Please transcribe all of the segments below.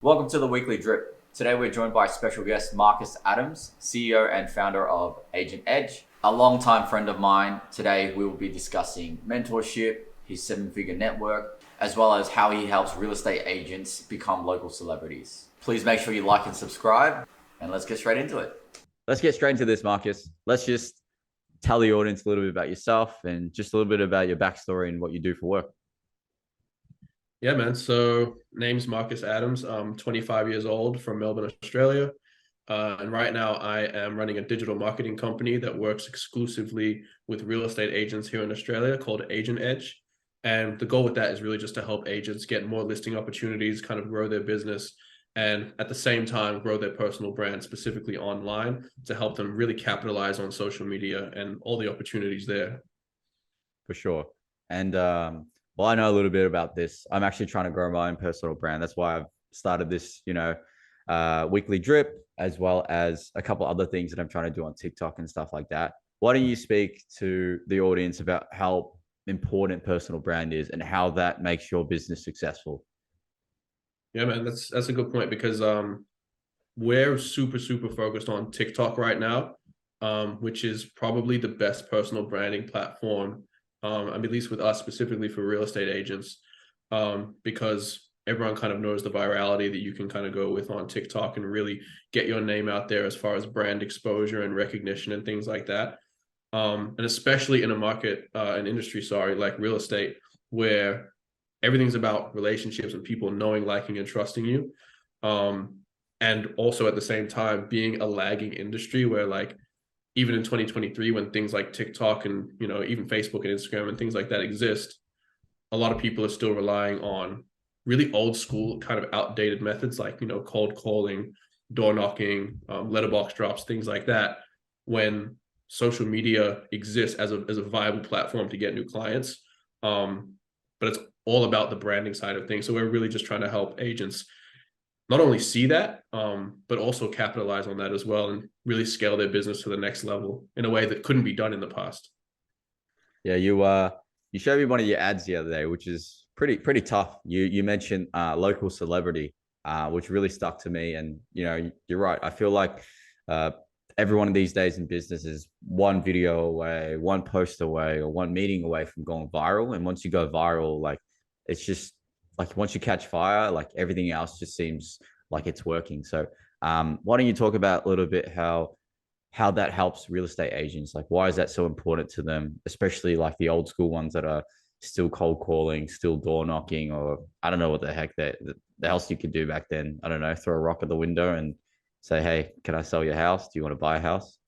Welcome to the Weekly Drip. Today we're joined by special guest Marcus Adams, CEO and founder of Agent Edge, a longtime friend of mine. Today we will be discussing mentorship, his seven-figure network, as well as how he helps real estate agents become local celebrities. Please make sure you like and subscribe, and let's get straight into it. Let's get straight into this, Marcus. Let's just tell the audience a little bit about yourself and just a little bit about your backstory and what you do for work. Yeah, man. So name's Marcus Adams. I'm 25 years old from Melbourne, Australia. And right now I am running a digital marketing company that works exclusively with real estate agents here in Australia called Agent Edge. And the goal with that is really just to help agents get more listing opportunities, kind of grow their business, and at the same time grow their personal brand, specifically online, to help them really capitalize on social media and all the opportunities there. For sure. And well, I know a little bit about this. I'm actually trying to grow my own personal brand. That's why I've started this, weekly drip, as well as a couple other things that I'm trying to do on TikTok and stuff like that. Why don't you speak to the audience about how important personal brand is and how that makes your business successful? Yeah, man, that's a good point because we're super focused on TikTok right now, which is probably the best personal branding platform, at least with us specifically for real estate agents, because everyone kind of knows the virality that you can kind of go with on TikTok and really get your name out there as far as brand exposure and recognition and things like that. And especially in a market, an industry, sorry, like real estate, where everything's about relationships and people knowing, liking, and trusting you. And also at the same time being a lagging industry where, like, even in 2023, when things like TikTok and even Facebook and Instagram and things like that exist, a lot of people are still relying on really old school kind of outdated methods like cold calling, door knocking, letterbox drops, things like that, when social media exists as a viable platform to get new clients. But it's all about the branding side of things, so we're really just trying to help agents not only see that, but also capitalize on that as well and really scale their business to the next level in a way that couldn't be done in the past. Yeah, you showed me one of your ads the other day, which is pretty tough. You mentioned local celebrity, which really stuck to me. And you're right. I feel like everyone these days in business is one video away, one post away, or one meeting away from going viral. And once you go viral, like it's just like once you catch fire, like everything else just seems like it's working. So why don't you talk about a little bit how that helps real estate agents? Like, why is that so important to them, especially like the old school ones that are still cold calling, still door knocking, or I don't know what the heck the else you could do back then. I don't know, throw a rock at the window and say, hey, can I sell your house? Do you want to buy a house?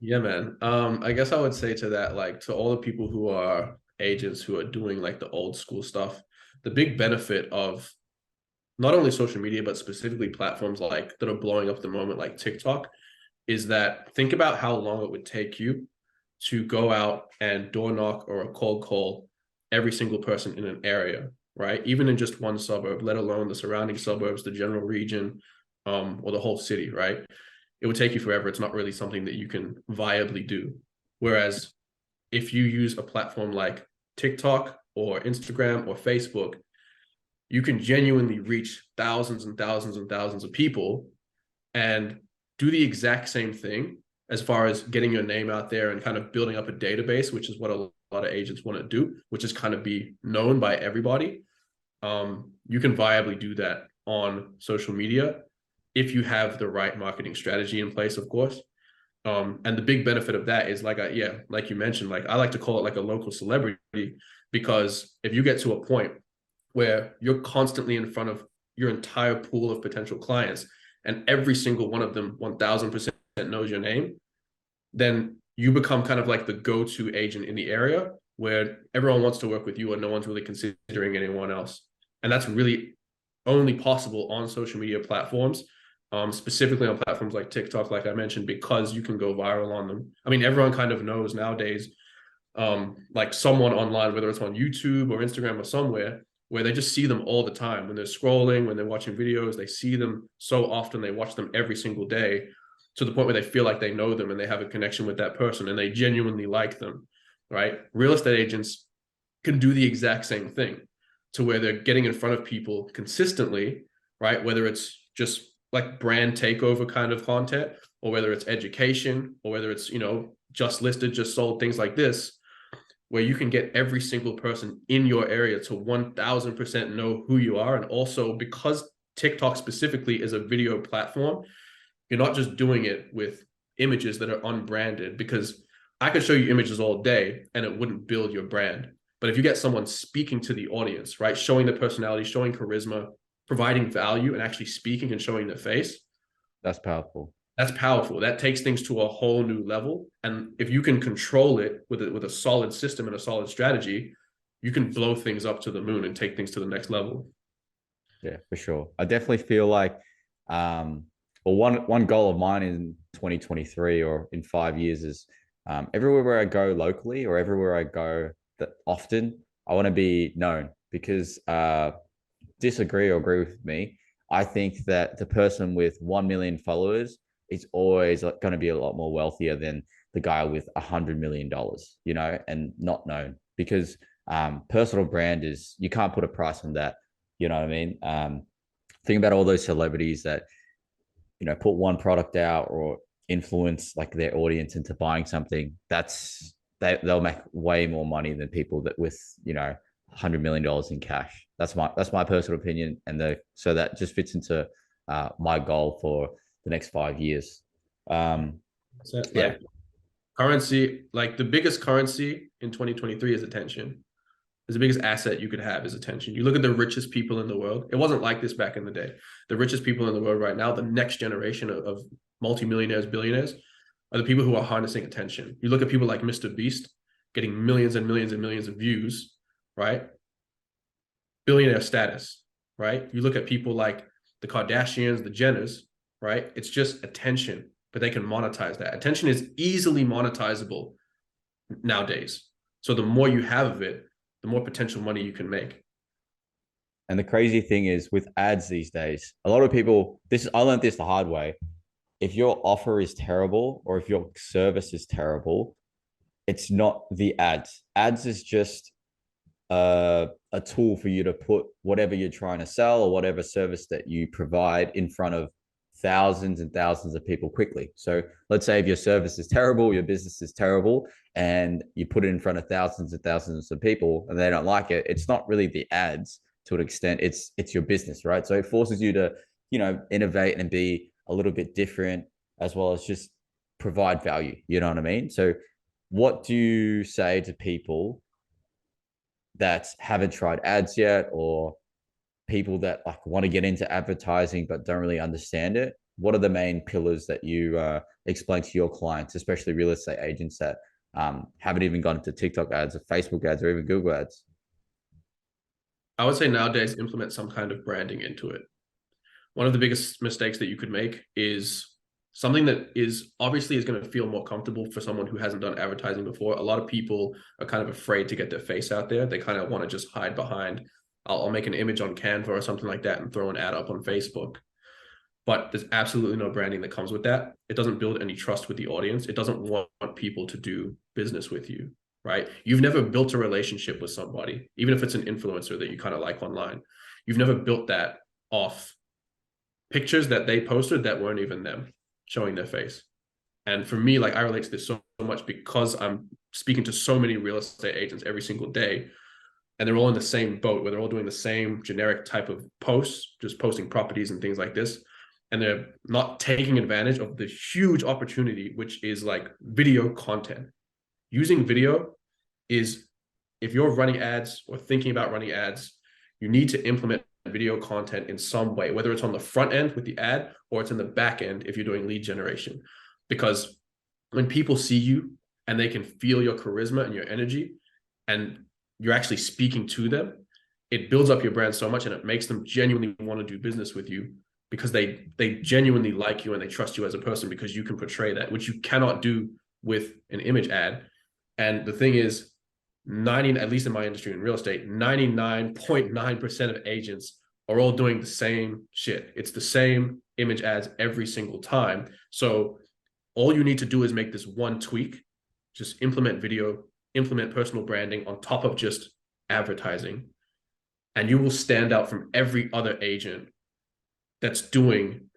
Yeah, man. I guess I would say to that, like, to all the people who are agents who are doing like the old school stuff, the big benefit of not only social media but specifically platforms like that are blowing up at the moment, like TikTok, is that think about how long it would take you to go out and door knock or a cold call every single person in an area, right? Even in just one suburb, let alone the surrounding suburbs, the general region, or the whole city, right? It would take you forever. It's not really something that you can viably do. Whereas if you use a platform like TikTok or Instagram or Facebook, you can genuinely reach thousands and thousands and thousands of people and do the exact same thing as far as getting your name out there and kind of building up a database, which is what a lot of agents want to do, which is kind of be known by everybody. You can viably do that on social media if you have the right marketing strategy in place, of course. And the big benefit of that is like you mentioned, like I like to call it like a local celebrity, because if you get to a point where you're constantly in front of your entire pool of potential clients and every single one of them 1000% knows your name, then you become kind of like the go-to agent in the area where everyone wants to work with you and no one's really considering anyone else. And that's really only possible on social media platforms, specifically on platforms like TikTok, like I mentioned, because you can go viral on them. I mean, everyone kind of knows nowadays, like someone online, whether it's on YouTube or Instagram or somewhere, where they just see them all the time when they're scrolling, when they're watching videos. They see them so often, they watch them every single day, to the point where they feel like they know them and they have a connection with that person and they genuinely like them, right? Real estate agents can do the exact same thing, to where they're getting in front of people consistently right? Whether it's just like brand takeover kind of content, or whether it's education, or whether it's, you know, just listed, just sold, things like this, where you can get every single person in your area to 1000% know who you are. And also, because TikTok specifically is a video platform, you're not just doing it with images that are unbranded, because I could show you images all day and it wouldn't build your brand. But if you get someone speaking to the audience, right, showing the personality, showing charisma, providing value, and actually speaking and showing their face, That's powerful. that's powerful. That takes things to a whole new level. And if you can control it with a solid system and a solid strategy, you can blow things up to the moon and take things to the next level. Yeah, for sure. I definitely feel like, well, one goal of mine in 2023 or in 5 years is, everywhere where I go locally or everywhere I go that often, I want to be known because, disagree or agree with me, I think that the person with 1 million followers is always going to be a lot more wealthier than the guy with $100 million, and not known, because, personal brand is, you can't put a price on that. You know what I mean? Think about all those celebrities that, put one product out or influence like their audience into buying something. They'll make way more money than people that with, $100 million in cash. That's my personal opinion, and so that just fits into, my goal for the next 5 years. So, Yeah, like currency, like the biggest currency in 2023 is attention. Is the biggest asset you could have is attention. You look at the richest people in the world. It wasn't like this back in the day. The richest people in the world right now, the next generation of multimillionaires, billionaires, are the people who are harnessing attention. You look at people like Mr. Beast getting millions and millions and millions of views, right? Billionaire status, right? You look at people like the Kardashians, the Jenners, right? It's just attention, but they can monetize that. Attention is easily monetizable nowadays. So the more you have of it, the more potential money you can make. and the crazy thing is with ads these days, a lot of people. I learned this the hard way. If your offer is terrible or if your service is terrible, it's not the ads. Ads is just a tool for you to put whatever you're trying to sell or whatever service that you provide in front of thousands and thousands of people quickly. So let's say if your service is terrible, your business is terrible, and you put it in front of thousands and thousands of people and they don't like it, it's not really the ads to an extent. It's your business, right? So it forces you to, innovate and be a little bit different, as well as just provide value. You know what I mean? So what do you say to people that haven't tried ads yet, or people that like want to get into advertising but don't really understand it? What are the main pillars that you, explain to your clients, especially real estate agents that, haven't even gone into TikTok ads or Facebook ads or even Google ads? I would say nowadays implement some kind of branding into it. One of the biggest mistakes that you could make is something that is obviously is going to feel more comfortable for someone who hasn't done advertising before. A lot of people are kind of afraid to get their face out there. They kind of want to just hide behind, I'll make an image on Canva or something like that and throw an ad up on Facebook. But there's absolutely no branding that comes with that. It doesn't build any trust with the audience. It doesn't want people to do business with you, right? You've never built a relationship with somebody, even if it's an influencer that you kind of like online. You've never built that off pictures that they posted that weren't even them showing their face. And for me, like I relate to this so much because I'm speaking to so many real estate agents every single day, and they're all in the same boat where they're all doing the same generic type of posts, just posting properties and things like this. And they're not taking advantage of the huge opportunity, which is like video content. Using video is, if you're running ads or thinking about running ads, you need to implement video content in some way, whether it's on the front end with the ad or it's in the back end if you're doing lead generation. Because when people see you and they can feel your charisma and your energy, and you're actually speaking to them, it builds up your brand so much and it makes them genuinely want to do business with you, because they genuinely like you and they trust you as a person because you can portray that, which you cannot do with an image ad. And the thing is, at least in my industry in real estate, 99.9% of agents are all doing the same shit. It's the same image ads every single time. So all you need to do is make this one tweak, just implement video, implement personal branding on top of just advertising, and you will stand out from every other agent that's doing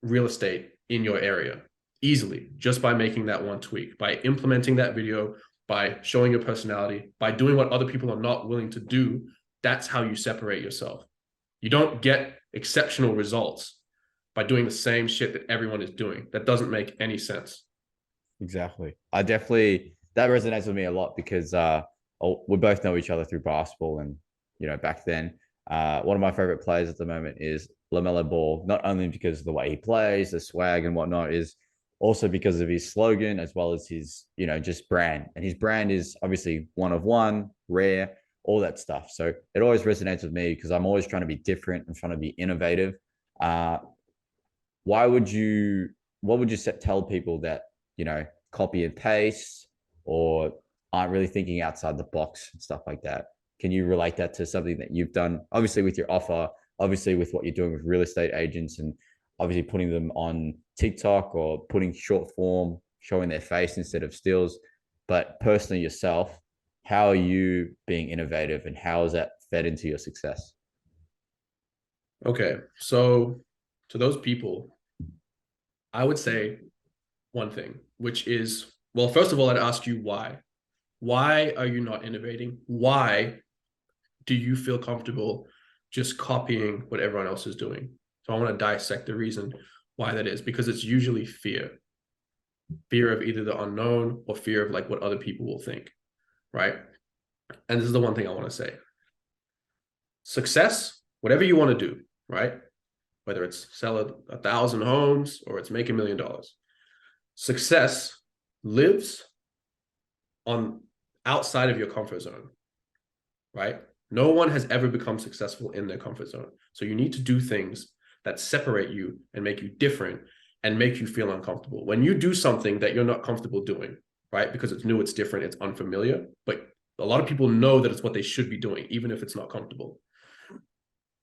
real estate in your area easily, just by making that one tweak, by implementing that video, by showing your personality, by doing what other people are not willing to do. That's how you separate yourself. You don't get exceptional results by doing the same shit that everyone is doing. That doesn't make any sense. Exactly. I definitely that resonates with me a lot because we both know each other through basketball, and back then, one of my favorite players at the moment is LaMelo Ball. Not only because of the way he plays, the swag and whatnot, is also because of his slogan as well as his just brand. And his brand is obviously one of one, rare, all that stuff. So it always resonates with me because I'm always trying to be different and trying to be innovative. Uh, why would you what would you tell people that copy and paste or aren't really thinking outside the box and stuff like that? Can you relate that to something that you've done, obviously with your offer, obviously with what you're doing with real estate agents, and obviously putting them on TikTok or putting short form, showing their face instead of stills? But personally yourself, how are you being innovative and how has that fed into your success? Okay, so to those people, I would say one thing, which is, well, first of all, I'd ask you why. Why are you not innovating? Why do you feel comfortable just copying what everyone else is doing? So I want to dissect the reason why that is, because it's usually fear of either the unknown or fear of like what other people will think, right? And this is the one thing I want to say. Success, whatever you want to do, right? Whether it's sell 1,000 homes or it's make $1 million, success lives on outside of your comfort zone, right? No one has ever become successful in their comfort zone. So you need to do things that separate you and make you different and make you feel uncomfortable. When you do something that you're not comfortable doing, right? Because it's new, it's different, it's unfamiliar, but a lot of people know that it's what they should be doing, even if it's not comfortable.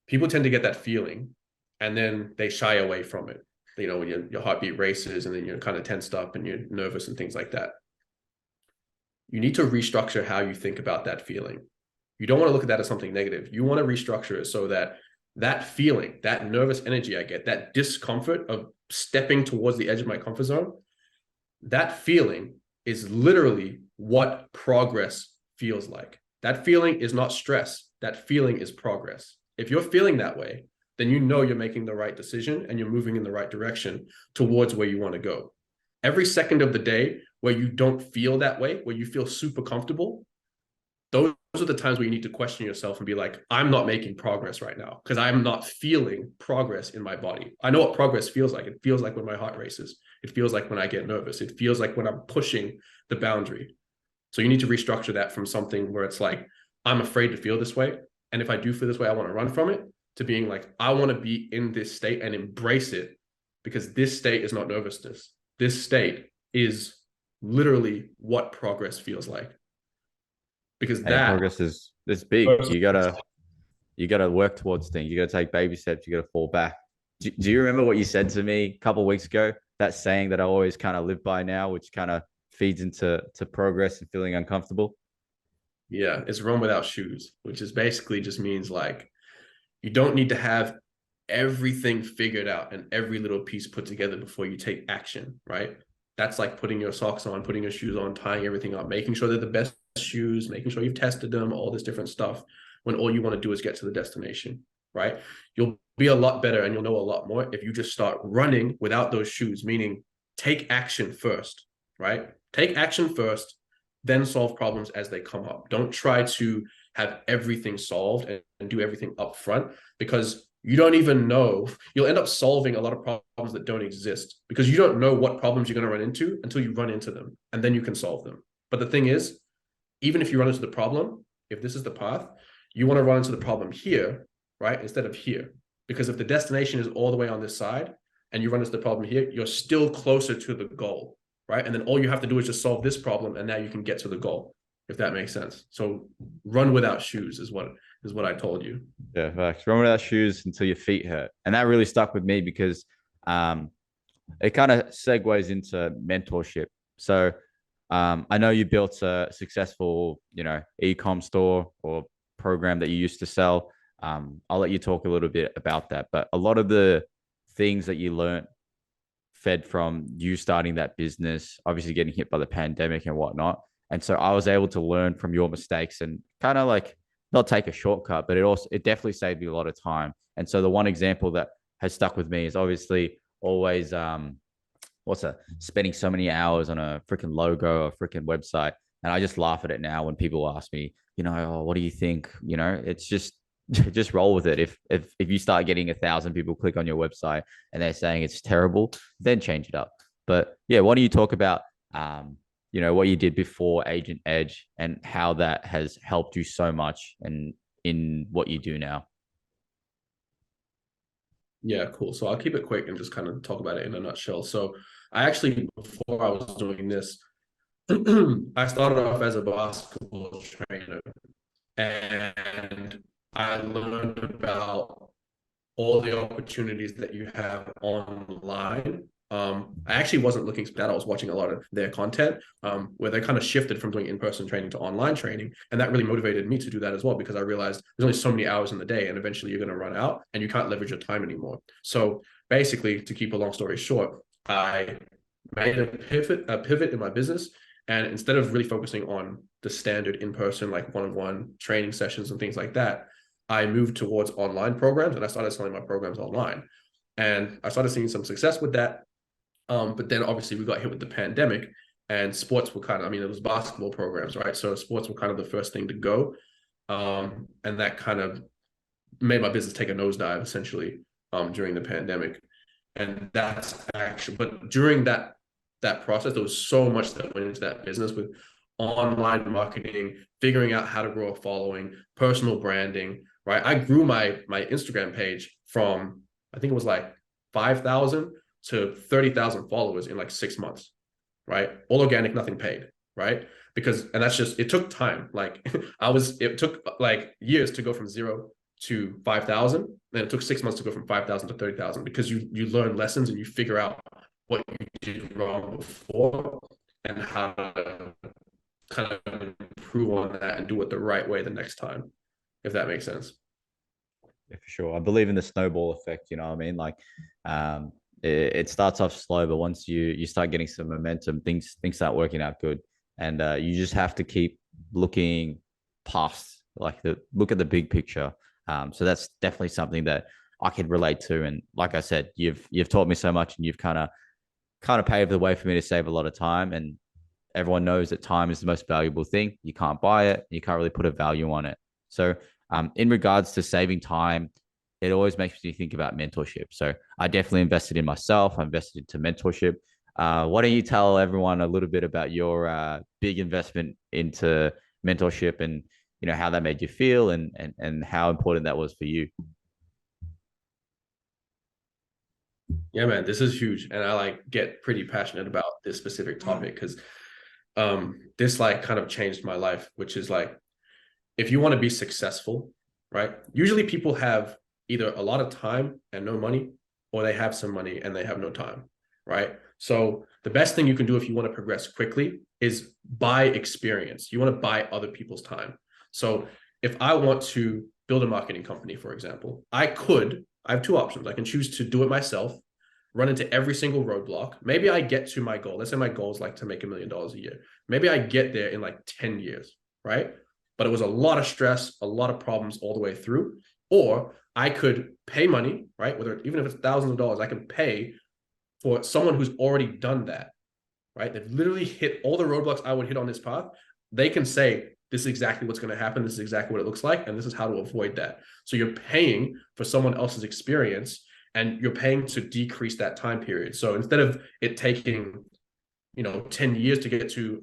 People tend to get that feeling and then they shy away from it. When your heartbeat races and then you're kind of tensed up and you're nervous and things like that. You need to restructure how you think about that feeling. You don't want to look at that as something negative. You want to restructure it so that that feeling, that nervous energy I get, that discomfort of stepping towards the edge of my comfort zone, that feeling is literally what progress feels like. That feeling is not stress. That feeling is progress. If you're feeling that way, then you know you're making the right decision and you're moving in the right direction towards where you want to go. Every second of the day where you don't feel that way, where you feel super comfortable, those are the times where you need to question yourself and be like, I'm not making progress right now because I'm not feeling progress in my body. I know what progress feels like. It feels like when my heart races. It feels like when I get nervous. It feels like when I'm pushing the boundary. So you need to restructure that from something where it's like, I'm afraid to feel this way. And if I do feel this way, I want to run from it, to being like, I want to be in this state and embrace it because this state is not nervousness. This state is literally what progress feels like. Because And that progress is it's big. You gotta work towards things. You gotta take baby steps. You gotta fall back. Do you remember what you said to me a couple of weeks ago? That saying that I always kind of live by now, which kind of feeds into progress and feeling uncomfortable. Yeah, it's run without shoes, which is basically just means like you don't need to have everything figured out and every little piece put together before you take action, right? That's like putting your socks on, putting your shoes on, tying everything up, making sure they're the best shoes, making sure you've tested them, all this different stuff, when all you want to do is get to the destination, right? You'll be a lot better and you'll know a lot more if you just start running without those shoes, meaning take action first, right? Take action first, then solve problems as they come up. Don't try to have everything solved and do everything up front because you don't even know. You'll end up solving a lot of problems that don't exist because you don't know what problems you're going to run into until you run into them, and then you can solve them. But the thing is, even if you run into the problem, if this is the path, you want to run into the problem here, right? Instead of here. Because if the destination is all the way on this side and you run into the problem here, you're still closer to the goal, right? And then all you have to do is just solve this problem and now you can get to the goal, if that makes sense. So run without shoes is what I told you. Yeah, facts. Run without shoes until your feet hurt, and that really stuck with me because um, it kind of segues into mentorship. So I know you built a successful, e-com store or program that you used to sell. I'll let you talk a little bit about that. But a lot of the things that you learned fed from you starting that business, obviously getting hit by the pandemic and whatnot. And so I was able to learn from your mistakes and kind of like not take a shortcut, but it definitely saved me a lot of time. And so the one example that has stuck with me is obviously always what's that, spending so many hours on a freaking logo or freaking website. And I just laugh at it now when people ask me, oh, what do you think? It's just just roll with it. If you start getting 1,000 people click on your website and they're saying it's terrible, then change it up. But yeah, why don't you talk about what you did before Agent Edge and how that has helped you so much and in what you do now? Yeah, cool. So I'll keep it quick and just kind of talk about it in a nutshell. So I actually, before I was doing this, I started off as a basketball trainer, and I learned about all the opportunities that you have online. I actually wasn't looking for that. I was watching a lot of their content, where they kind of shifted from doing in-person training to online training. And that really motivated me to do that as well, because I realized there's only so many hours in the day and eventually you're going to run out and you can't leverage your time anymore. So basically, to keep a long story short, I made a pivot in my business. And instead of really focusing on the standard in-person, like one-on-one training sessions and things like that, I moved towards online programs and I started selling my programs online. And I started seeing some success with that. But then obviously we got hit with the pandemic and sports were it was basketball programs, right? So sports were kind of the first thing to go. And that kind of made my business take a nosedive essentially during the pandemic. And that's actually, but during that process, there was so much that went into that business with online marketing, figuring out how to grow a following, personal branding, right? I grew my Instagram page from, I think it was like 5,000 to 30,000 followers in like 6 months, right? All organic, nothing paid, right? And that's just, it took time. Like it took like years to go from 0 to 5,000. And it took 6 months to go from 5,000 to 30,000 because you learn lessons and you figure out what you did wrong before and how to kind of improve on that and do it the right way the next time, if that makes sense. Yeah, for sure. I believe in the snowball effect. You know what I mean? Like, it starts off slow, but once you start getting some momentum, things start working out good, and you just have to keep looking past, like look at the big picture. So that's definitely something that I can relate to. And like I said, you've taught me so much, and you've kind of paved the way for me to save a lot of time. And everyone knows that time is the most valuable thing. You can't buy it. You can't really put a value on it. So, in regards to saving time, it always makes me think about mentorship. So I definitely invested in myself. I invested into mentorship. Why don't you tell everyone a little bit about your big investment into mentorship and how that made you feel and how important that was for you? Yeah, man, this is huge. And I like get pretty passionate about this specific topic because this like kind of changed my life, which is like, if you want to be successful, right? Usually people have either a lot of time and no money, or they have some money and they have no time, right? So the best thing you can do if you want to progress quickly is buy experience. You want to buy other people's time. So if I want to build a marketing company, for example, I have two options. I can choose to do it myself, run into every single roadblock. Maybe I get to my goal. Let's say my goal is like to make $1 million a year. Maybe I get there in like 10 years, right? But it was a lot of stress, a lot of problems all the way through. Or I could pay money, right? Even if it's thousands of dollars, I can pay for someone who's already done that, right? They've literally hit all the roadblocks I would hit on this path. They can say, this is exactly what's going to happen. This is exactly what it looks like. And this is how to avoid that. So you're paying for someone else's experience and you're paying to decrease that time period. So instead of it taking 10 years to get to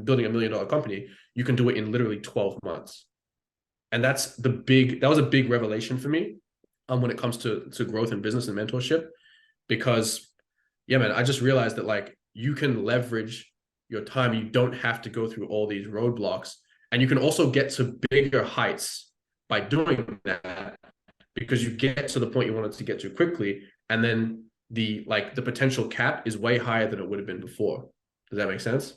building $1 million company, you can do it in literally 12 months. And that was a big revelation for me when it comes to growth in business and mentorship, because yeah, man, I just realized that like you can leverage your time. You don't have to go through all these roadblocks, and you can also get to bigger heights by doing that, because you get to the point you wanted to get to quickly. And then the potential cap is way higher than it would have been before. Does that make sense?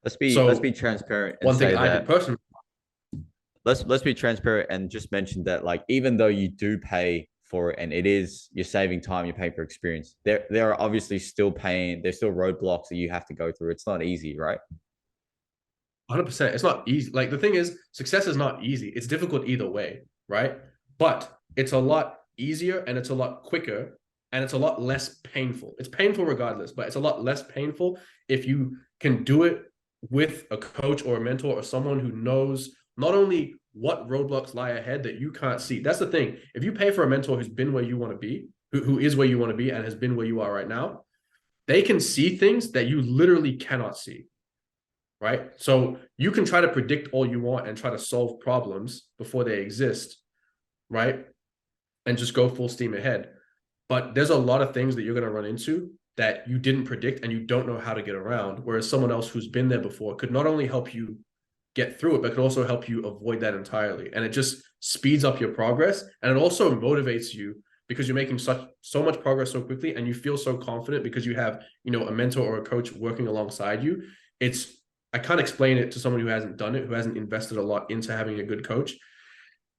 Let's be transparent and one thing say I that did personally. let's be transparent and just mention that, like, even though you do pay for it, and it is you're saving time, you're paying for experience. There are obviously still pain, there's still roadblocks that you have to go through. It's not easy, right? 100%. It's not easy. Like the thing is, success is not easy. It's difficult either way, right? But it's a lot easier and it's a lot quicker and it's a lot less painful. It's painful regardless, but it's a lot less painful if you can do it with a coach or a mentor or someone who knows not only what roadblocks lie ahead that you can't see. That's the thing. If you pay for a mentor who's been where you want to be, who is where you want to be and has been where you are right now, they can see things that you literally cannot see, right? So you can try to predict all you want and try to solve problems before they exist, right? And just go full steam ahead. But there's a lot of things that you're going to run into that you didn't predict and you don't know how to get around. Whereas someone else who's been there before could not only help you get through it, but could also help you avoid that entirely. And it just speeds up your progress. And it also motivates you because you're making so much progress so quickly and you feel so confident because you have, you know, a mentor or a coach working alongside you. I can't explain it to someone who hasn't done it, who hasn't invested a lot into having a good coach.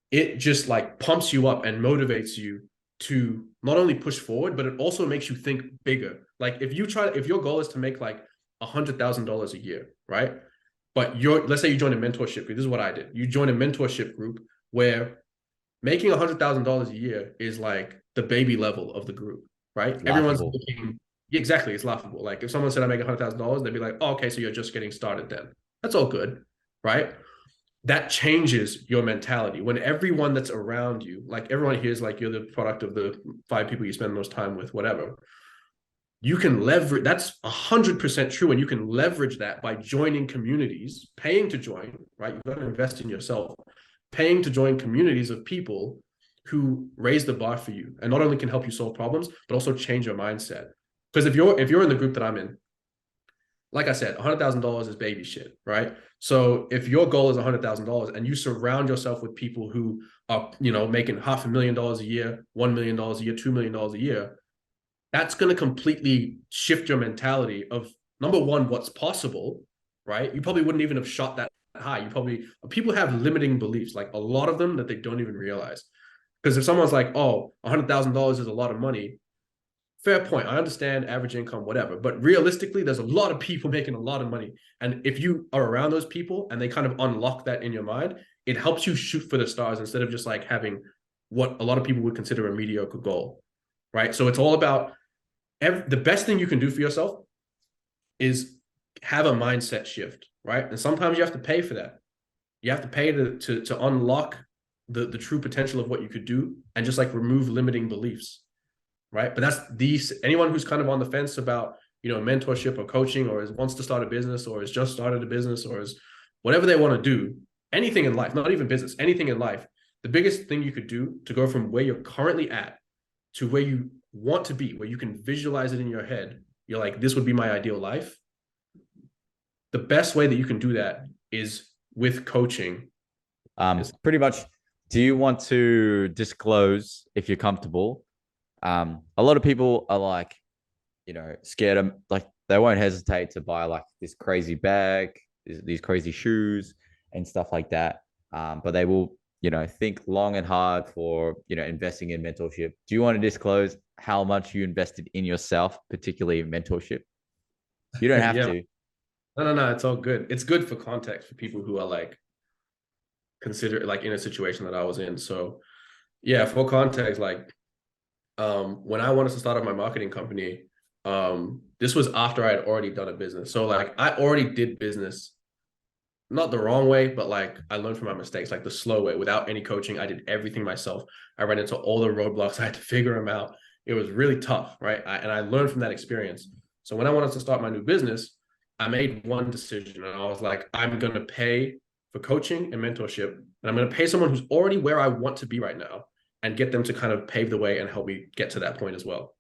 It just like pumps you up and motivates you to not only push forward, but it also makes you think bigger. Like if your goal is to make like $100,000 a year, right? But let's say you join a mentorship group. This is what I did. You join a mentorship group where making $100,000 a year is like the baby level of the group, right? Everyone's making, exactly, it's laughable. Like if someone said I make $100,000, they'd be like, oh, okay, so you're just getting started then. That's all good, right? That changes your mentality when everyone that's around you, like everyone here is like you're the product of the 5 people you spend the most time with, whatever. You can leverage, that's 100% true. And you can leverage that by joining communities, paying to join, right? You've got to invest in yourself, paying to join communities of people who raise the bar for you and not only can help you solve problems, but also change your mindset. Because if you're in the group that I'm in, like I said, $100,000 is baby shit, right? So if your goal is $100,000 and you surround yourself with people who are, you know, making $500,000 a year, $1 million a year, $2 million a year, that's going to completely shift your mentality of, number one, what's possible, right? You probably wouldn't even have shot that high. People have limiting beliefs, like a lot of them that they don't even realize. Because if someone's like, oh, $100,000 is a lot of money, fair point. I understand average income, whatever. But realistically, there's a lot of people making a lot of money. And if you are around those people and they kind of unlock that in your mind, it helps you shoot for the stars instead of just like having what a lot of people would consider a mediocre goal, right? So it's all about the best thing you can do for yourself is have a mindset shift, right? And sometimes you have to pay for that. You have to pay to unlock the true potential of what you could do and just like remove limiting beliefs. Right. But anyone who's kind of on the fence about, you know, mentorship or coaching or wants to start a business or has just started a business or is whatever they want to do, anything in life, not even business, anything in life, the biggest thing you could do to go from where you're currently at to where you want to be, where you can visualize it in your head, you're like, this would be my ideal life. The best way that you can do that is with coaching. Pretty much, do you want to disclose if you're comfortable? A lot of people are like, you know, scared of, like, they won't hesitate to buy like this crazy bag, these crazy shoes and stuff like that. But they will, you know, think long and hard for, you know, investing in mentorship. Do you want to disclose how much you invested in yourself, particularly in mentorship? You don't have to. No, it's all good. It's good for context for people who are like consider like in a situation that I was in. So yeah, for context, like when I wanted to start up my marketing company, this was after I had already done a business. So like I already did business, not the wrong way, but like I learned from my mistakes, like the slow way, without any coaching. I did everything myself. I ran into all the roadblocks. I had to figure them out. It was really tough, right? And I learned from that experience. So when I wanted to start my new business, I made one decision and I was like, I'm going to pay for coaching and mentorship. And I'm going to pay someone who's already where I want to be right now and get them to kind of pave the way and help me get to that point as well.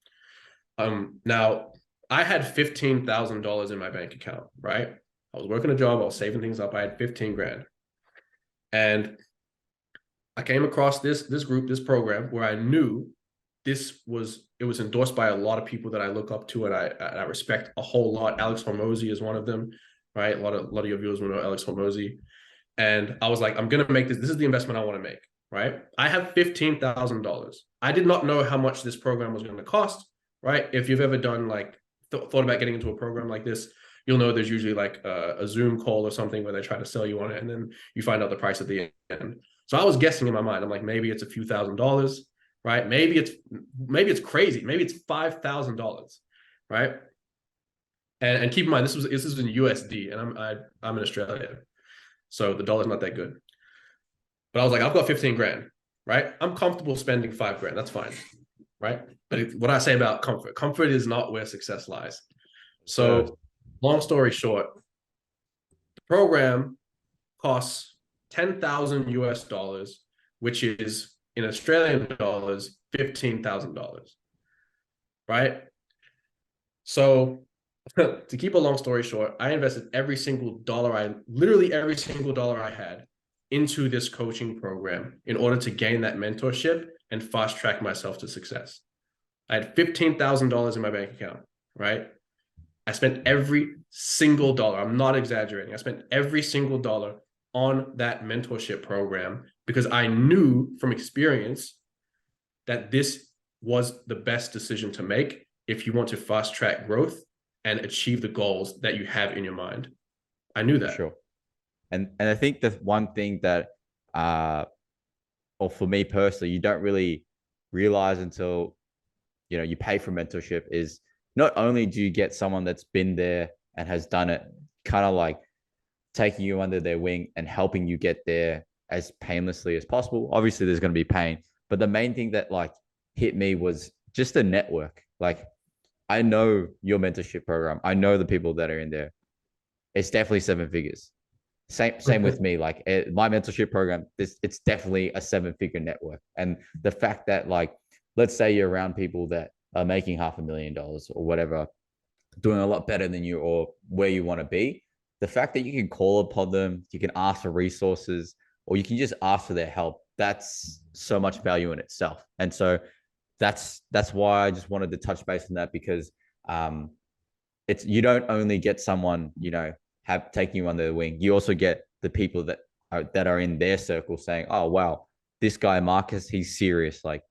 Now, I had $15,000 in my bank account, right? I was working a job, I was saving things up. I had 15 grand. And I came across this group, this program where I knew it was endorsed by a lot of people that I look up to and I respect a whole lot. Alex Hormozy is one of them, right? A lot of your viewers will know Alex Hormozy. And I was like, I'm going to make this is the investment I want to make, right? I have $15,000. I did not know how much this program was going to cost, right? If you've ever done like thought about getting into a program like this, you'll know there's usually like a Zoom call or something where they try to sell you on it, and then you find out the price at the end. So I was guessing in my mind. I'm like, maybe it's a few $1,000s, right? Maybe it's crazy. Maybe it's $5,000, right? And keep in mind, this is in USD, and I'm in Australia, so the dollar's not that good. But I was like, I've got 15 grand, right? I'm comfortable spending 5 grand. That's fine, right? But what I say about comfort is not where success lies. So, long story short, the program costs 10,000 US dollars, which is in Australian dollars $15,000, right? So, to keep a long story short, I invested literally every single dollar I had into this coaching program in order to gain that mentorship and fast track myself to success. I had $15,000 in my bank account, right? I spent every single dollar. I'm not exaggerating. I spent every single dollar on that mentorship program because I knew from experience that this was the best decision to make if you want to fast track growth and achieve the goals that you have in your mind. I knew that. Sure. And I think the one thing that, or for me personally, you don't really realize until, you pay for mentorship is not only do you get someone that's been there and has done it, kind of like taking you under their wing and helping you get there as painlessly as possible. Obviously, there's going to be pain, but the main thing that like hit me was just the network. Like, I know your mentorship program. I know the people that are in there. It's definitely 7 figures. Same with me. Like my mentorship program, it's definitely a 7-figure network. And the fact that like, let's say you're around people that are making $500,000 or whatever, doing a lot better than you or where you want to be. The fact that you can call upon them, you can ask for resources, or you can just ask for their help. That's so much value in itself. And so that's why I just wanted to touch base on that, because it's, you don't only get someone, have taking you under the wing. You also get the people that are in their circle saying, oh, wow, this guy, Marcus, he's serious. Like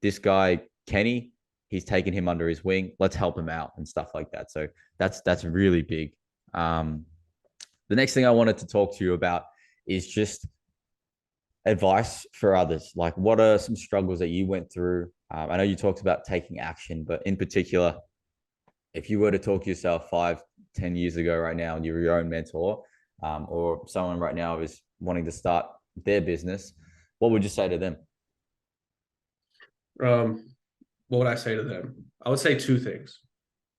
this guy, Kenny, he's taken him under his wing. Let's help him out and stuff like that. So that's really big. The next thing I wanted to talk to you about is just advice for others. Like, what are some struggles that you went through? I know you talked about taking action, but in particular, if you were to talk to yourself 5-10 years ago right now, and you're your own mentor, or someone right now is wanting to start their business, what would you say to them? What would I say to them? I would say 2 things.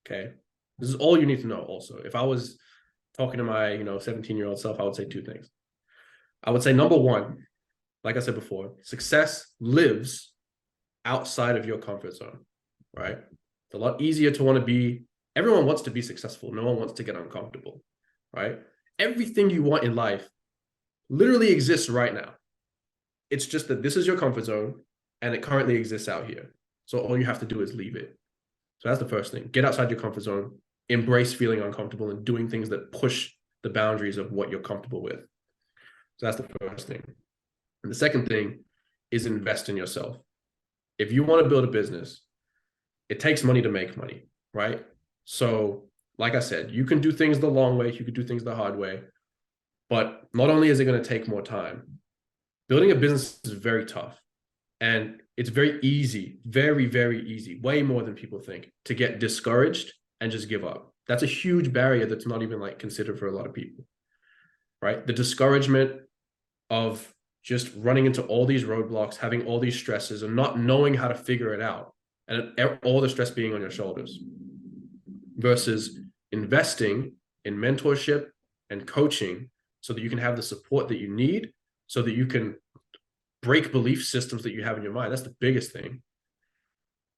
Okay. This is all you need to know also. If I was talking to my, 17-year-old self, I would say 2 things. I would say number 1, like I said before, success lives outside of your comfort zone, right? It's a lot easier to want to be, everyone wants to be successful. No one wants to get uncomfortable, right? Everything you want in life literally exists right now. It's just that this is your comfort zone and it currently exists out here. So all you have to do is leave it. So that's the first thing. Get outside your comfort zone, embrace feeling uncomfortable and doing things that push the boundaries of what you're comfortable with. So that's the first thing. And the second thing is invest in yourself. If you want to build a business, it takes money to make money, right? So like I said, you can do things the long way, you can do things the hard way, but not only is it going to take more time, building a business is very tough. And it's very easy, very, very easy, way more than people think, to get discouraged and just give up. That's a huge barrier that's not even like considered for a lot of people, right? The discouragement of just running into all these roadblocks, having all these stresses and not knowing how to figure it out, and all the stress being on your shoulders, versus investing in mentorship and coaching so that you can have the support that you need, so that you can break belief systems that you have in your mind. That's the biggest thing.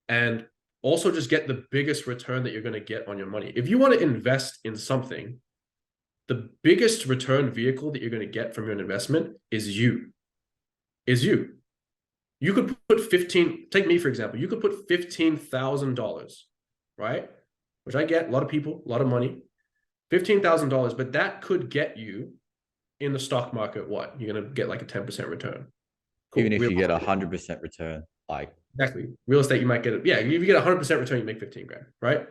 And also just get the biggest return that you're going to get on your money. If you want to invest in something, the biggest return vehicle that you're going to get from your investment is you. You could put take me for example, you could put $15,000, right? Which I get, a lot of people, a lot of money, $15,000, but that could get you in the stock market, what? You're going to get like a 10% return. Cool. Even if you get 100% return, Like, exactly. Real estate, you might get it. Yeah, if you get 100% return, you make 15 grand, right?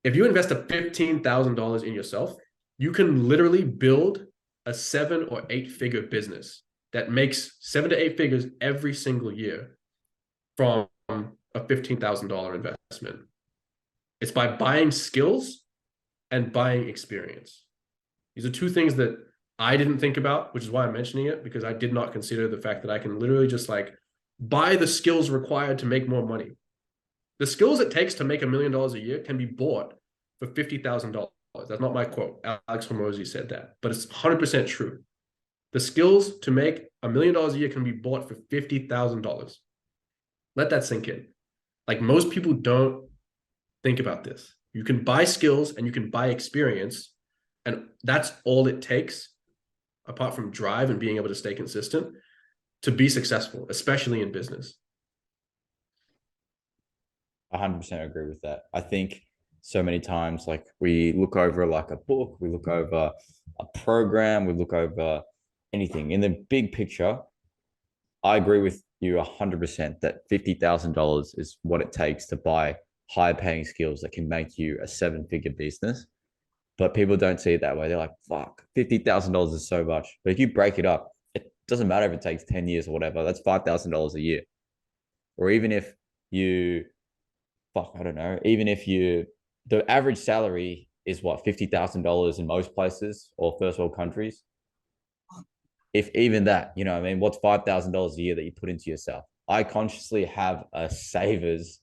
If you invest a $15,000 in yourself, you can literally build a 7 or 8 figure business that makes 7 to 8 figures every single year from a $15,000 investment. It's by buying skills and buying experience. These are two things that I didn't think about, which is why I'm mentioning it, because I did not consider the fact that I can literally just like buy the skills required to make more money. The skills it takes to make $1 million a year can be bought for $50,000. That's not my quote. Alex Hormozy said that, but it's 100% true. The skills to make $1 million a year can be bought for $50,000. Let that sink in. Like, most people don't think about this. You can buy skills and you can buy experience, and that's all it takes, apart from drive and being able to stay consistent, to be successful, especially in business. 100% agree with that. I think so many times, like, we look over like a book, we look over a program, we look over anything. In the big picture, I agree with you 100% that $50,000 is what it takes to buy high paying skills that can make you a 7 figure business. But people don't see it that way. They're like, fuck, $50,000 is so much. But if you break it up, it doesn't matter if it takes 10 years or whatever, that's $5,000 a year. Or even if you, fuck, I don't know, even if you, the average salary is what, $50,000 in most places or first world countries. If even that, you know what I mean, what's $5,000 a year that you put into yourself? I consciously have a savers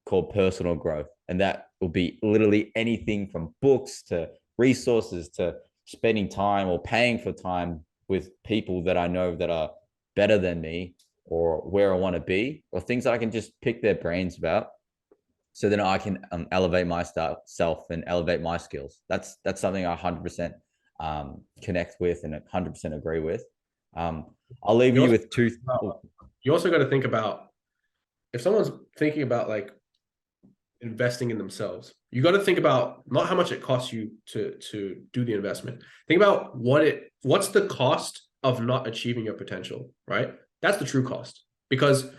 called personal growth. And that will be literally anything from books to resources to spending time or paying for time with people that I know that are better than me or where I want to be, or things that I can just pick their brains about. So then I can elevate my self and elevate my skills. That's something I 100% connect with and 100% agree with. I'll leave you with two. You also got to think about, if someone's thinking about like investing in themselves, you got to think about not how much it costs you to do the investment. Think about what's the cost of not achieving your potential, right? That's the true cost. Because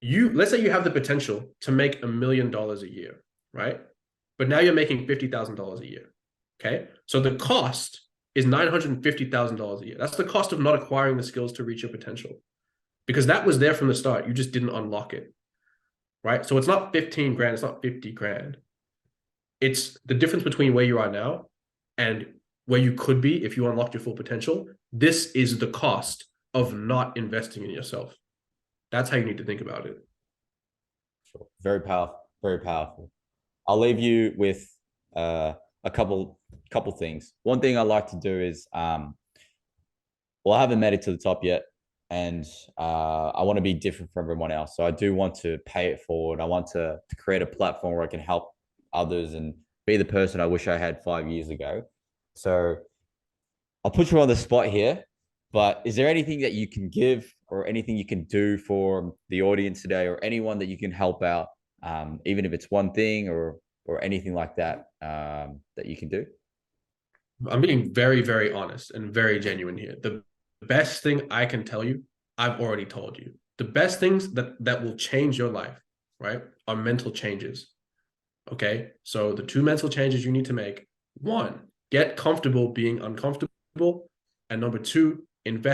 let's say you have the potential to make $1 million a year, right? But now you're making $50,000 a year. Okay. So the cost is $950,000 a year. That's the cost of not acquiring the skills to reach your potential, because that was there from the start. You just didn't unlock it. Right. So it's not 15 grand. It's not 50 grand. It's the difference between where you are now and where you could be if you unlocked your full potential. This is the cost of not investing in yourself. That's how you need to think about it. Sure. Very powerful. Very powerful. I'll leave you with a couple things. One thing I like to do is, well, I haven't made it to the top yet, and I want to be different from everyone else. So I do want to pay it forward. I want to create a platform where I can help others and be the person I wish I had 5 years ago. So I'll put you on the spot here, but is there anything that you can give or anything you can do for the audience today, or anyone that you can help out, even if it's one thing or anything like that, that you can do? I'm being very, very honest and very genuine here. The best thing I can tell you, I've already told you. The best things that will change your life, right, are mental changes. Okay. So the 2 mental changes you need to make: 1, get comfortable being uncomfortable. And number 2, invest